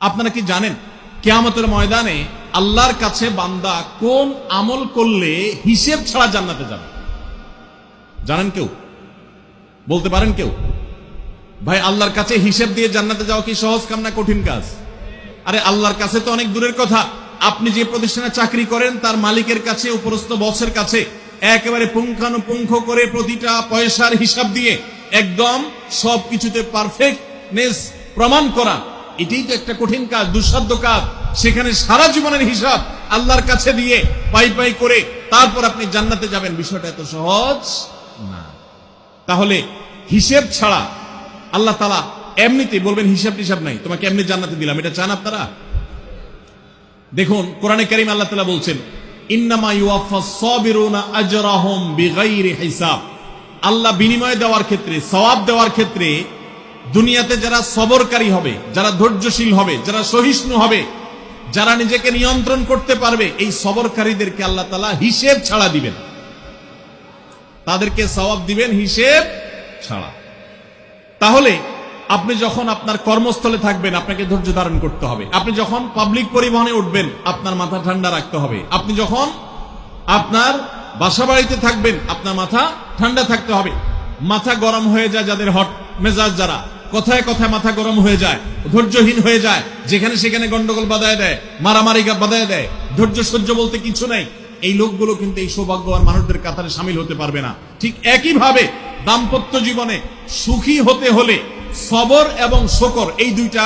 আপনারা কি জানেন কিয়ামতের ময়দানে আল্লাহর কাছে বান্দা কোন আমল করলে হিসেব ছাড়া জান্নাতে যাবে? জানেন কেউ? বলতে পারেন কেউ? ভাই, আল্লাহর কাছে হিসেব দিয়ে জান্নাতে যাওয়া কি সহজ কাম না কঠিন কাজ? আরে আল্লাহর কাছে তো অনেক দূরের কথা। আপনি যে প্রতিষ্ঠানে চাকরি করেন তার মালিকের কাছে, উপরস্থ বসের কাছে একেবারে পুঙ্খানুপুঙ্খ করে প্রতিটা পয়সার হিসাব দিয়ে একদম সবকিছুতে পারফেক্টনেস প্রমাণ করা, এটাই তো একটা কঠিন কাজ, দুঃসাধ্য কাজ। সেখানে সারা জীবনের হিসাব আল্লাহর কাছে দিয়ে পাই পাই করে তারপর আপনি জান্নাতে যাবেন, বিষয়টা এত সহজ না। তাহলে হিসেব ছাড়া আল্লাহ তাআলা এমনিতে বলবেন হিসাব টিসাব নাই, তোমাকে এমনি জান্নাতে দিলাম, এটা চান আপনারা? দেখুন কোরআনে কারীম আল্লাহ তাআলা বলছেন, ইন্নামা ইউওয়াফাস সাবিরুনা আজরাহুম বিগাইরি হিসাব। আল্লাহ বিনিময় দেওয়ার ক্ষেত্রে, সওয়াব দেওয়ার ক্ষেত্রে দুনিয়াতে যারা সবরকারী হবে, যারা ধৈর্যশীল হবে, যারা সহিষ্ণু হবে, যারা নিজেকে নিয়ন্ত্রণ করতে পারবে, এই সবরকারীদেরকে আল্লাহ তাআলা হিসেব ছাড়া দিবেন, তাদেরকে সওয়াব দিবেন হিসেব ছাড়া। তাহলে আপনি যখন আপনার কর্মস্থলে থাকবেন আপনাকে ধৈর্য ধারণ করতে হবে। আপনি যখন পাবলিক পরিবহনে উঠবেন আপনার মাথা ঠান্ডা রাখতে হবে। আপনি যখন আপনার বাসা বাড়িতে থাকবেন আপনার মাথা ঠান্ডা থাকতে হবে। মাথা গরম হয়ে যায় যাদের, হট মেজাজ যারা, কথায় কথায় মাথা গরম হয়ে যায়, ধৈর্যহীন হয়ে যায়, যেখানে সেখানে গন্ডগোল বাধায় দেয়, মারামারি বাধায় দেয়, ধৈর্য সহ্য বলতে কিছু নাই, এই লোকগুলো কিন্তু এই সৌভাগ্যবান মানুষদের কাতারে শামিল হতে পারবে না। ঠিক একইভাবে দাম্পত্য জীবনে সুখী হতে হলে সবর এবং শকর, এই দুইটা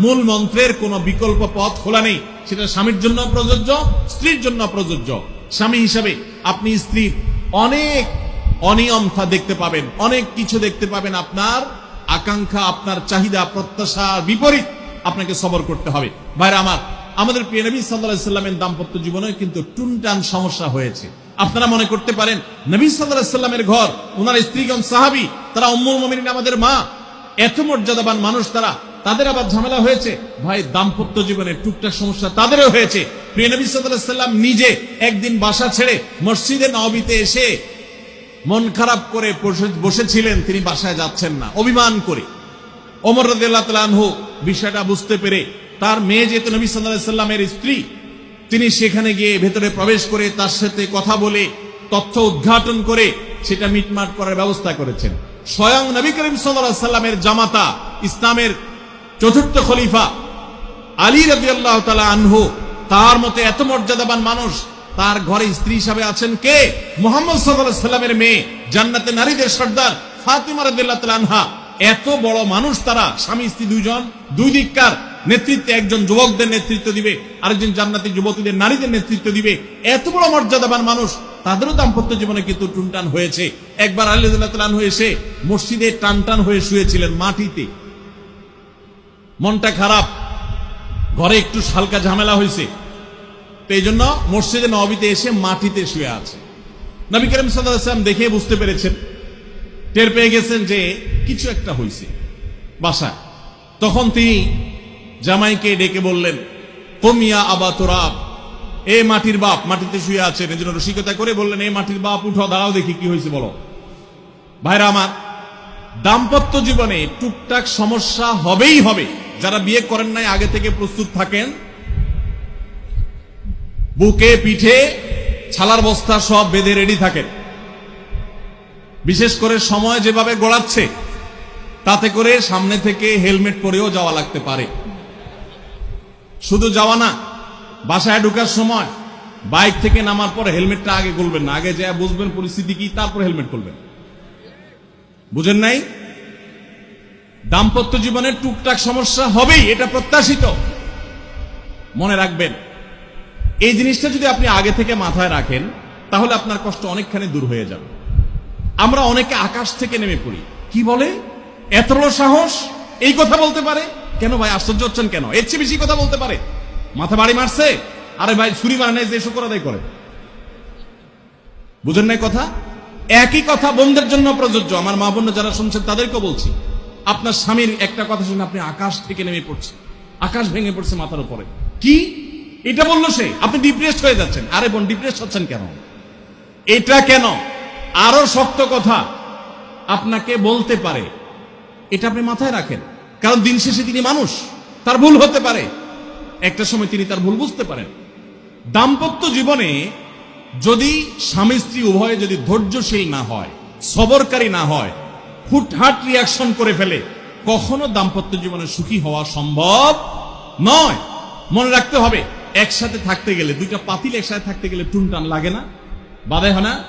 মূল মন্ত্রের কোনো বিকল্প পথ খোলা নেই। সেটা স্বামীর জন্য প্রযোজ্য, স্ত্রীর জন্য প্রযোজ্য। স্বামী হিসাবে আপনি স্ত্রীর অনেক অনিয়মতা দেখতে পাবেন, অনেক কিছু দেখতে পাবেন, আপনার আকাঙ্ক্ষা, আপনার চাহিদা, প্রত্যাশার বিপরীত আপনাকে সবর করতে হবে। ভাইরা আমার, আমাদের প্রিয় নবী সাল্লাল্লাহু আলাইহি সাল্লামের দাম্পত্য জীবনে কিন্তু টুনটান সমস্যা হয়েছে। আপনারা মনে করতে পারেন নবী সাল্লাল্লাহু আলাইহি সাল্লামের ঘর, ওনার স্ত্রীগণ সাহাবী, তারা উম্মুল মুমিনিন আমাদের মা, এত মর্যাদাবান মানুষ তারা, তাদের আবার ঝামেলা হয়েছে। ভাই, দাম্পত্য জীবনে টুকটাক সমস্যা তাদেরও হয়েছে। প্রিয় নবী সাল্লাল্লাহু আলাইহি সাল্লাম নিজে একদিন বাসা ছেড়ে মসজিদে নববীতে এসে মন খারাপ করে বসেছিলেন, তিনি বাসায় যাচ্ছেন না, অভিমান করে। ওমর রাদিয়াল্লাহু তাআলা আনহু বিষয়টা বুঝতে পেরে, তার মেয়ে যেহেতু নবী সাল্লাল্লাহু আলাইহি সাল্লামের স্ত্রী, তিনি সেখানে গিয়ে ভেতরে প্রবেশ করে তার সাথে কথা বলে তথ্য উদ্ঘাটন করে সেটা মিটমাট করার ব্যবস্থা করেছেন। স্বয়ং নবী করিম সাল্লাল্লাহু আলাইহি সাল্লামের জামাতা, ইসলামের চতুর্থ খলিফা আলী রাদিয়াল্লাহু তাআলা আনহু, তার মতে এত মর্যাদাবান মানুষ, তার ঘরে স্ত্রী হিসাবে আছেন কে? মুহাম্মদ সাল্লাল্লাহু আলাইহি সাল্লামের মেয়ে, জান্নাতে নারীদের সর্দার ফাতিমা রাদিয়াল্লাহু তাআলা আনহা। এত বড় মানুষ তারা, স্বামী স্ত্রী দুইজন, দুই দিককার নেতৃত্বে, একজন যুবকদের নেতৃত্ব দিবে, আরেকজন জান্নাতি যুবতীদের, নারীদের নেতৃত্ব দিবে। এত বড় মর্যাদাবান মানুষ, তাদেরও দাম্পত্য জীবনে কিন্তু টুনটান হয়েছে। একবার আলী রাদিয়াল্লাহু তাআলা আনহু এসে মসজিদে টানটান হয়ে শুয়েছিলেন মাটিতে, মনটা খারাপ, ঘরে একটু হালকা ঝামেলা হয়েছে, তো এই জন্য মসজিদে নববীতে এসে মাটিতে শুয়ে আছে। নবী করিম সাল্লাল্লাহু আলাইহি ওয়াসাল্লাম দেখে বুঝতে পেরেছেন, টের পেয়ে গেছেন যে কিছু একটা হয়েছে বাসায়। তখন তিনি জামাইকে ডেকে বললেন, কুম ইয়া আবা তুরাব, এ মাটির বাপ, মাটিতে শুয়ে আছেন, এজন্য রসিকতা করে বললেন, এ মাটির বাপ উঠো, দাঁড়াও দেখি কি হয়েছে বলো। ভাইরা আমার, দাম্পত্য জীবনে টুকটাক সমস্যা হবেই হবে। যারা বিয়ে করেন নাই আগে থেকে প্রস্তুত থাকেন, বুকে পিঠে ছালার বস্তা সব বেঁধে রেডি থাকেন। বিশেষ করে সময় যেভাবে গড়াচ্ছে, তাতে করে সামনে থেকে হেলমেট পরেও যাওয়া লাগতে পারে। শুধু যাওয়া না, বাসায় ঢোকার সময় বাইক থেকে নামার পর হেলমেটটা আগে খুলবেন না, আগে যা বুঝবেন পরিস্থিতি কি, তারপর হেলমেট খুলবেন। বুঝেন নাই? দাম্পত্য জীবনে টুকটাক সমস্যা হবেই, এটা প্রত্যাশিত। মনে রাখবেন, এই জিনিসটা যদি আপনি আগে থেকে মাথায় রাখেন তাহলে আপনার কষ্ট অনেকখানি দূর হয়ে যাবে। আমরা অনেকে আকাশ থেকে নেমে পড়ি, কি বলে, এত বড় সাহস, এই কথা বলতে পারে কেন? ভাই আশ্চর্য হচ্ছেন কেন? এর চেয়ে বেশি কথা বলতে পারে, মাথা বাড়ি মারছে, আরে ভাই ছুরি মারে নাই যে শুকর আদায় করে। বুঝেন নাই কথা? একই কথা বোনদের জন্য প্রযোজ্য। আমার মা বোন যারা শুনছেন তাদেরকে বলছি, আপনার স্বামীর একটা কথা শুনে আপনি আকাশ থেকে নেমে পড়ছেন, আকাশ ভেঙে পড়ছে মাথার উপরে, কি এটা বললো সে, আপনি ডিপ্রেসড হয়ে যাচ্ছেন। আরে বোন, ডিপ্রেসড হচ্ছেন কেন? এটা কেন? আরো শক্ত কথা আপনাকে বলতে পারে, এটা আপনি মাথায় রাখেন, কারণ দিন শেষে তিনি মানুষ, তার ভুল হতে পারে। একটা সময় তিনি তার ভুল বুঝতে পারেন। দাম্পত্য জীবনে যদি স্বামী স্ত্রী উভয়ে যদি ধৈর্যশীল না হয়, সবরকারী না হয়, হুটহাট রিয়াকশন করে ফেলে, কখনো দাম্পত্য জীবনে সুখী হওয়া সম্ভব নয়। মনে রাখতে হবে, একসাথে থাকতে গেলে, দুইটা পাতিল একসাথে থাকতে গেলে টুনটান লাগে না, বাধে হয় না?